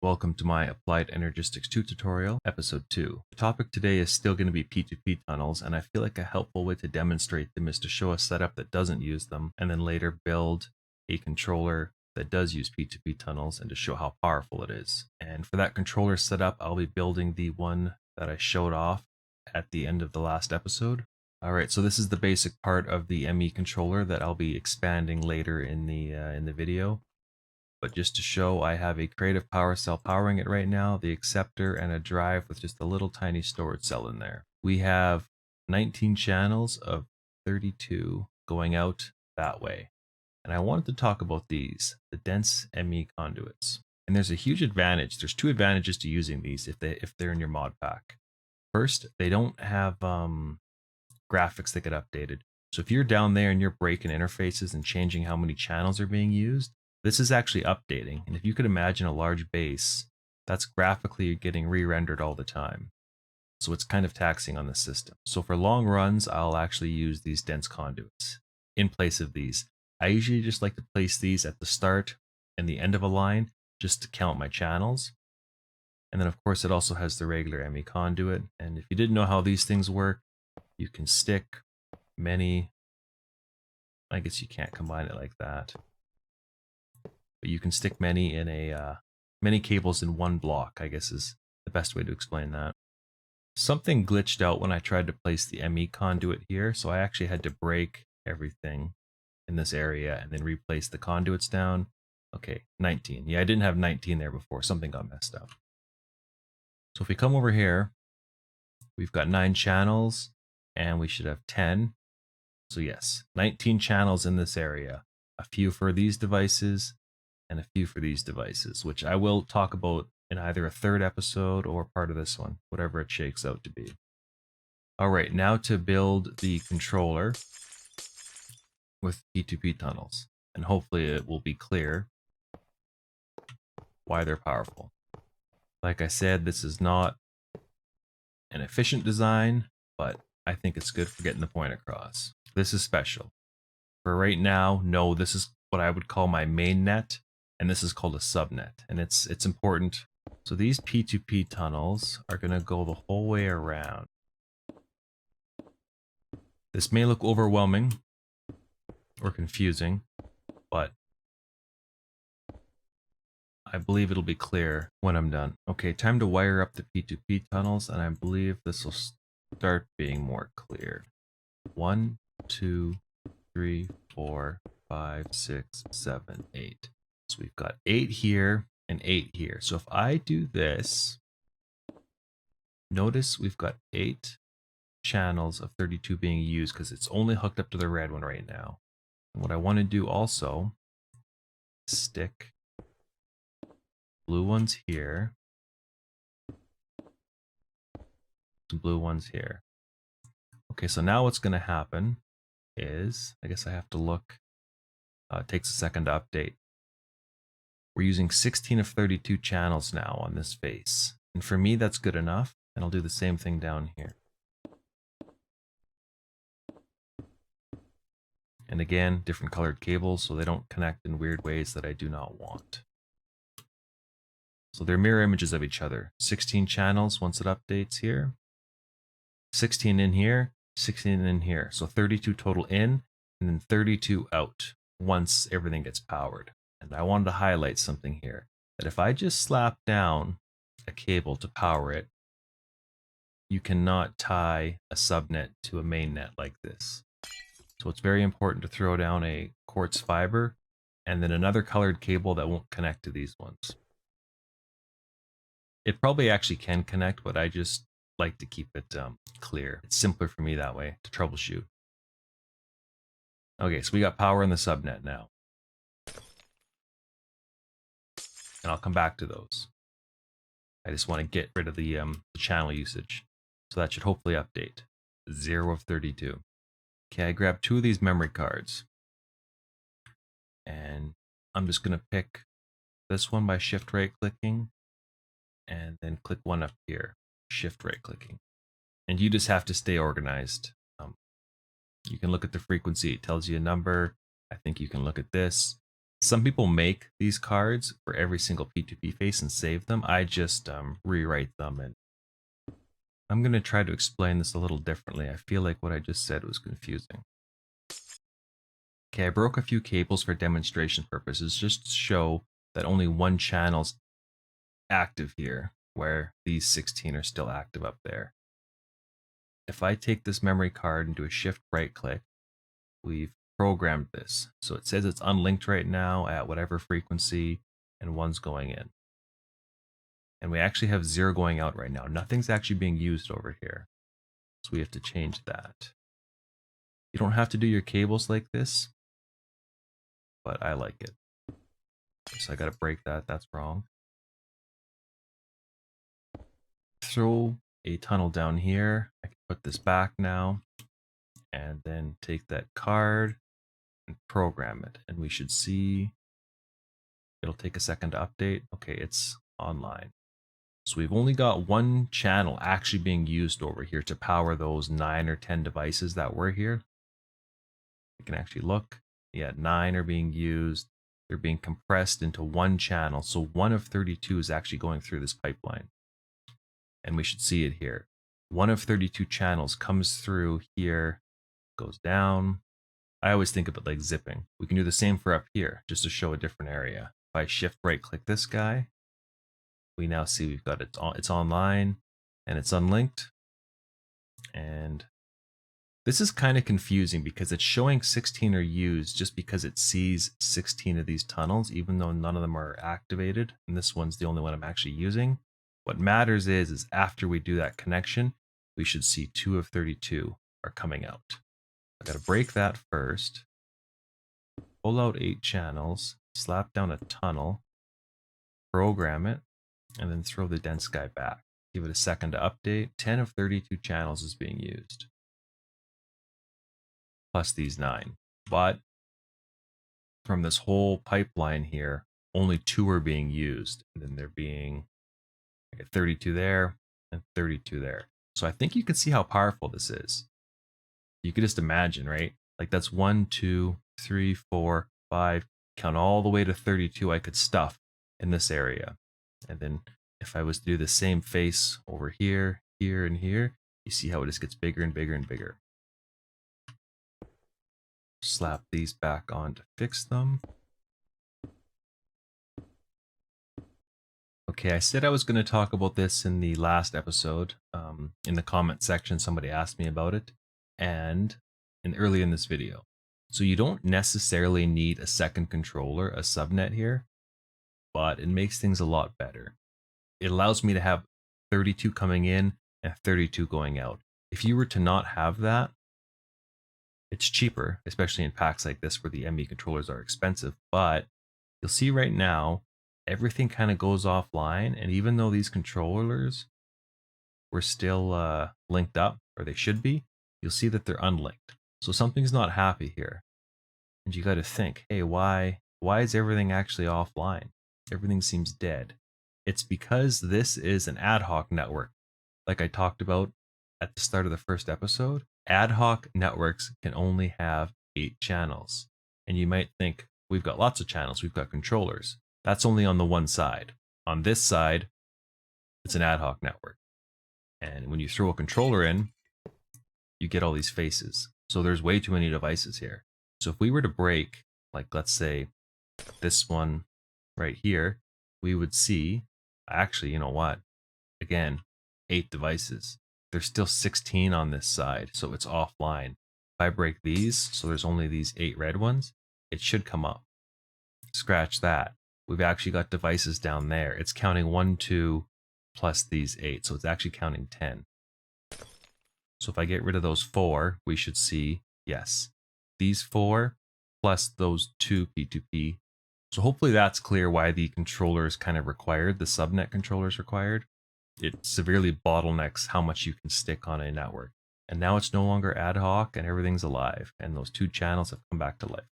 Welcome to my Applied Energistics 2 tutorial, episode 2. The topic today is still going to be P2P tunnels, and I feel like a helpful way to demonstrate them is to show a setup that doesn't use them, and then later build a controller that does use P2P tunnels and to show how powerful it is. And for that controller setup, I'll be building the one that I showed off at the end of the last episode. Alright, so this is the basic part of the ME controller that I'll be expanding later in the video. But just to show, I have a creative power cell powering it right now, the acceptor, and a drive with just a little tiny storage cell in there. We have 19 channels of 32 going out that way. And I wanted to talk about these, the dense ME conduits. And there's a huge advantage. There's two advantages to using these if they're in your mod pack. First, they don't have graphics that get updated. So if you're down there and you're breaking interfaces and changing how many channels are being used, this is actually updating. And if you could imagine a large base, that's graphically getting re-rendered all the time. So it's kind of taxing on the system. So for long runs, I'll actually use these dense conduits in place of these. I usually just like to place these at the start and the end of a line just to count my channels. And then of course it also has the regular ME conduit. And if you didn't know how these things work, you can stick many, I guess you can't combine it like that. But you can stick many in many cables in one block, I guess is the best way to explain that. Something glitched out when I tried to place the ME conduit here, so I actually had to break everything in this area and then replace the conduits down. Okay, 19. Yeah, I didn't have 19 there before. Something got messed up. So if we come over here, we've got 9 channels and we should have 10. So yes, 19 channels in this area. A few for these devices and a few for these devices, which I will talk about in either a third episode or part of this one, whatever it shakes out to be. All right, now to build the controller with P2P tunnels, and hopefully it will be clear why they're powerful. Like I said, this is not an efficient design, but I think it's good for getting the point across. This is special. For right now, no, this is what I would call my main net, and this is called a subnet, and it's important. So these P2P tunnels are going to go the whole way around. This may look overwhelming or confusing, but I believe it'll be clear when I'm done. Okay, time to wire up the P2P tunnels, and I believe this will start being more clear. 1, 2, 3, 4, 5, 6, 7, 8. So we've got 8 here and 8 here. So if I do this, notice we've got 8 channels of 32 being used because it's only hooked up to the red one right now. And what I want to do also, stick blue ones here, some blue ones here. Okay, so now what's going to happen is, I guess I have to look, it takes a second to update. We're using 16 of 32 channels now on this face. And for me, that's good enough. And I'll do the same thing down here. And again, different colored cables so they don't connect in weird ways that I do not want. So they're mirror images of each other. 16 channels once it updates here. 16 in here, 16 in here. So 32 total in, and then 32 out once everything gets powered. And I wanted to highlight something here, that if I just slap down a cable to power it, you cannot tie a subnet to a main net like this. So it's very important to throw down a quartz fiber and then another colored cable that won't connect to these ones. It probably actually can connect, but I just like to keep it clear. It's simpler for me that way to troubleshoot. Okay, so we got power in the subnet now. And I'll come back to those. I just want to get rid of the channel usage. So that should hopefully update. 0 of 32. Okay, I grabbed 2 of these memory cards. And I'm just going to pick this one by shift right clicking. And then click one up here, shift right clicking. And you just have to stay organized. You can look at the frequency, it tells you a number. I think you can look at this. Some people make these cards for every single P2P face and save them. I just rewrite them, and I'm going to try to explain this a little differently. I feel like what I just said was confusing. Okay, I broke a few cables for demonstration purposes just to show that only one channel's active here, where these 16 are still active up there. If I take this memory card and do a shift right click, we've programmed this. So it says it's unlinked right now at whatever frequency and one's going in. And we actually have 0 going out right now. Nothing's actually being used over here. So we have to change that. You don't have to do your cables like this, but I like it. So I got to break that. That's wrong. Throw a tunnel down here. I can put this back now and then take that card and program it. And we should see it'll take a second to update. Okay, it's online. So we've only got one channel actually being used over here to power those 9 or 10 devices that were here. You can actually look. Yeah, 9 are being used. They're being compressed into one channel. So 1 of 32 is actually going through this pipeline. And we should see it here. 1 of 32 channels comes through here, goes down. I always think of it like zipping. We can do the same for up here, just to show a different area. If I shift right click this guy, we now see we've got it's online and it's unlinked. And this is kind of confusing because it's showing 16 are used just because it sees 16 of these tunnels, even though none of them are activated. And this one's the only one I'm actually using. What matters is after we do that connection, we should see 2 of 32 are coming out. I got to break that first, pull out 8 channels, slap down a tunnel, program it, and then throw the dense guy back. Give it a second to update. 10 of 32 channels is being used, plus these 9. But from this whole pipeline here, only 2 are being used, and then they're being 32 there and 32 there. So I think you can see how powerful this is. You could just imagine, right? Like that's 1, 2, 3, 4, 5, count all the way to 32 I could stuff in this area. And then if I was to do the same face over here, here, and here, you see how it just gets bigger and bigger and bigger. Slap these back on to fix them. Okay, I said I was going to talk about this in the last episode. In the comment section, somebody asked me about it, and early in this video. So you don't necessarily need a second controller, a subnet here, but it makes things a lot better. It allows me to have 32 coming in and 32 going out. If you were to not have that, it's cheaper, especially in packs like this where the ME controllers are expensive, but you'll see right now, everything kind of goes offline, and even though these controllers were still linked up, or they should be, you'll see that they're unlinked. So something's not happy here. And you got to think, hey, why is everything actually offline? Everything seems dead. It's because this is an ad hoc network. Like I talked about at the start of the first episode, ad hoc networks can only have 8 channels. And you might think, we've got lots of channels, we've got controllers. That's only on the one side. On this side, it's an ad hoc network. And when you throw a controller in, you get all these faces. So there's way too many devices here. So if we were to break, like let's say this one right here, we would see, actually, you know what? Again, 8 devices. There's still 16 on this side, so it's offline. If I break these, so there's only these 8 red ones, it should come up. Scratch that. We've actually got devices down there. It's counting 1, 2, plus these 8, so it's actually counting 10. So if I get rid of those 4, we should see, yes, these 4 plus those 2 P2P. So hopefully that's clear why the controller is kind of required, the subnet controller is required. It severely bottlenecks how much you can stick on a network. And now it's no longer ad hoc and everything's alive. And those 2 channels have come back to life.